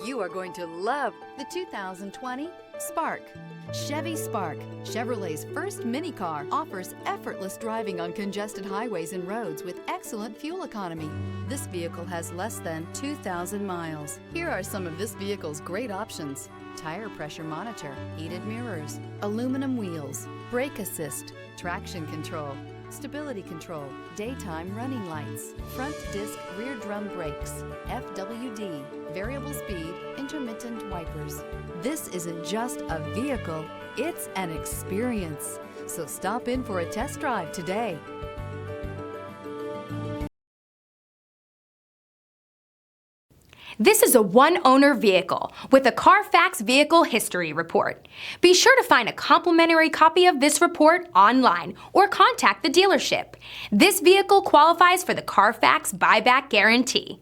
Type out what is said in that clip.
You are going to love the 2020 Spark. Chevy Spark, Chevrolet's first mini car, offers effortless driving on congested highways and roads with excellent fuel economy. This vehicle has less than 2,000 miles. Here are some of this vehicle's great options: tire pressure monitor, heated mirrors, aluminum wheels, brake assist, traction control, stability control, daytime running lights, front disc rear drum brakes, FWD, variable speed, intermittent wipers. This isn't just a vehicle, it's an experience. So stop in for a test drive today. This is a one-owner vehicle with a Carfax Vehicle History Report. Be sure to find a complimentary copy of this report online or contact the dealership. This vehicle qualifies for the Carfax Buyback Guarantee.